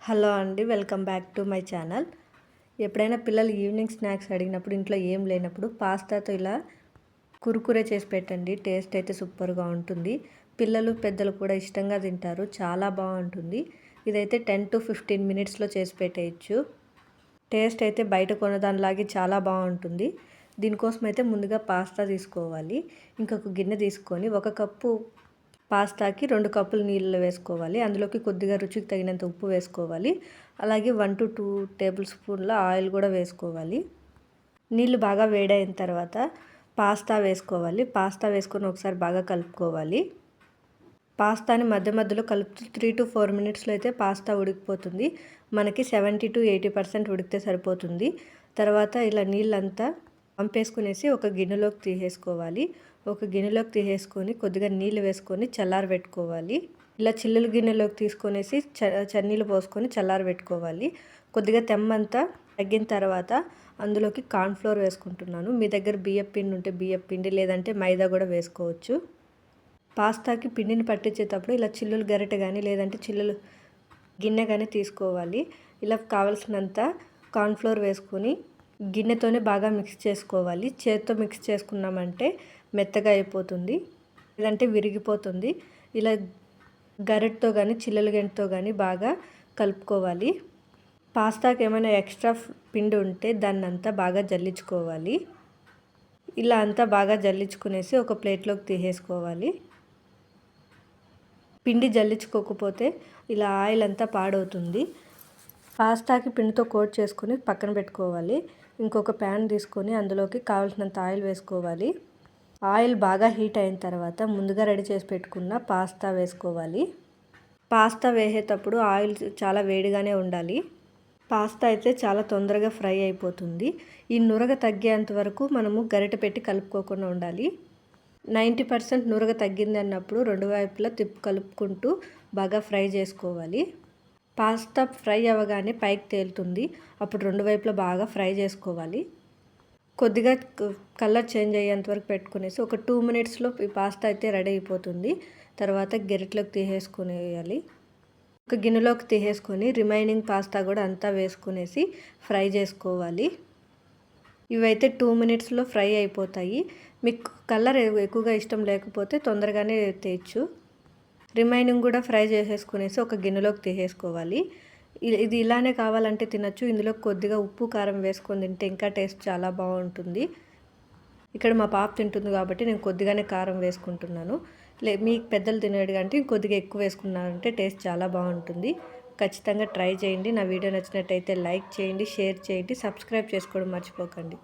Hello అండి, welcome back to my channel. ఎప్పుడైనా పిల్లలు ఈవినింగ్ స్నాక్స్ అడిగినప్పుడు ఇంట్లో ఏం లేనప్పుడు పాస్తాతో ఇలా కురుకురే చేసి పెట్టండి. టేస్ట్ అయితే సూపర్గా ఉంటుంది. పిల్లలు పెద్దలు కూడా ఇష్టంగా తింటారు. చాలా బాగుంటుంది. ఇదైతే 10 to 15 మినిట్స్లో చేసి పెట్టేయచ్చు. టేస్ట్ అయితే బయట కొనదానిలాగే చాలా బాగుంటుంది. దీనికోసం అయితే ముందుగా పాస్తా తీసుకోవాలి. ఇంకొక గిన్నె తీసుకొని 1 కప్పు పాస్తాకి 2 కప్పులు నీళ్ళు వేసుకోవాలి. అందులోకి కొద్దిగా రుచికి తగినంత ఉప్పు వేసుకోవాలి. అలాగే 1 to 2 టేబుల్ స్పూన్ల ఆయిల్ కూడా వేసుకోవాలి. నీళ్ళు బాగా వేడైన తర్వాత పాస్తా వేసుకోవాలి. పాస్తా వేసుకొని ఒకసారి బాగా కలుపుకోవాలి. పాస్తాని మధ్య మధ్యలో కలుపుతూ 3 to 4 మినిట్స్లో అయితే పాస్తా ఉడికిపోతుంది. మనకి 70 to 80% ఉడికితే సరిపోతుంది. తర్వాత ఇలా నీళ్ళంతా వంపేసుకునేసి ఒక గిన్నెలోకి తీసేసుకోవాలి. ఒక గిన్నెలోకి తీసేసుకొని కొద్దిగా నీళ్ళు వేసుకొని చల్లారబెట్టుకోవాలి. ఇలా చిల్లుల గిన్నెలోకి తీసుకొనేసి చన్నీళ్ళు పోసుకొని చల్లారబెట్టుకోవాలి. కొద్దిగా తెమ్మంతా తగ్గిన తర్వాత అందులోకి కార్న్ఫ్లోర్ వేసుకుంటున్నాను. మీ దగ్గర బియ్యం పిండి ఉంటే బియ్యం పిండి, లేదంటే మైదా కూడా వేసుకోవచ్చు. పాస్తాకి పిండిని పట్టించేటప్పుడు ఇలా చిల్లులు గరిటె కానీ లేదంటే చిల్లులు గిన్నె కానీ తీసుకోవాలి. ఇలా కావలసినంత కార్న్ఫ్లోర్ వేసుకొని గిన్నెతోనే బాగా మిక్స్ చేసుకోవాలి. చేత్తో మిక్స్ చేసుకున్నామంటే మెత్తగా అయిపోతుంది, లేదంటే విరిగిపోతుంది. ఇలా గరిటెతో కానీ చిల్లుల గంటతో కానీ బాగా కలుపుకోవాలి. పాస్తాకి ఏమైనా ఎక్స్ట్రా పిండి ఉంటే దాన్ని అంతా బాగా జల్లించుకోవాలి. ఇలా అంతా బాగా జల్లించుకునేసి ఒక ప్లేట్లోకి తీసేసుకోవాలి. పిండి జల్లించుకోకపోతే ఇలా ఆయిల్ అంతా పాడవుతుంది. పాస్తాకి పిండితో కోట్ చేసుకొని పక్కన పెట్టుకోవాలి. ఇంకొక ప్యాన్ తీసుకొని అందులోకి కావాల్సినంత ఆయిల్ వేసుకోవాలి. ఆయిల్ బాగా హీట్ అయిన తర్వాత ముందుగా రెడీ చేసి పెట్టుకున్న పాస్తా వేసుకోవాలి. పాస్తా వేసేటప్పుడు ఆయిల్ చాలా వేడిగానే ఉండాలి. పాస్తా అయితే చాలా తొందరగా ఫ్రై అయిపోతుంది. ఈ నురగ తగ్గేంత వరకు మనము గరిటె పెట్టి కలుపుకోకుండా ఉండాలి. 90% నురగ తగ్గింది అన్నప్పుడు 2 వైపులా కలుపుకుంటూ బాగా ఫ్రై చేసుకోవాలి. పాస్తా ఫ్రై అవ్వగానే పైకి తేలుతుంది. అప్పుడు 2 వైపులా బాగా ఫ్రై చేసుకోవాలి. కొద్దిగా కలర్ చేంజ్ అయ్యేంత వరకు పెట్టుకునేసి ఒక 2 మినిట్స్లో ఈ పాస్తా అయితే రెడీ అయిపోతుంది. తర్వాత గరిటెలోకి తీసేసుకునేయాలి. ఒక గిన్నెలోకి తీసేసుకొని రిమైనింగ్ పాస్తా కూడా అంతా వేసుకునేసి ఫ్రై చేసుకోవాలి. ఇవైతే 2 మినిట్స్లో ఫ్రై అయిపోతాయి. మీకు కలర్ ఎక్కువగా ఇష్టం లేకపోతే తొందరగానే తేయచ్చు. రిమైనింగ్ కూడా ఫ్రై చేసేసుకునేసి ఒక గిన్నెలోకి తీసేసుకోవాలి. ఇది ఇలానే కావాలంటే తినచ్చు. ఇందులో కొద్దిగా ఉప్పు కారం వేసుకొని తింటే ఇంకా టేస్ట్ చాలా బాగుంటుంది. ఇక్కడ మా పాప తింటుంది కాబట్టి నేను కొద్దిగానే కారం వేసుకుంటున్నాను. మీ పెద్దలు తినేది కంటే కొద్దిగా ఎక్కువ వేసుకున్నారంటే టేస్ట్ చాలా బాగుంటుంది. ఖచ్చితంగా ట్రై చేయండి. నా వీడియో నచ్చినట్టయితే లైక్ చేయండి, షేర్ చేయండి, సబ్స్క్రైబ్ చేసుకోవడం మర్చిపోకండి.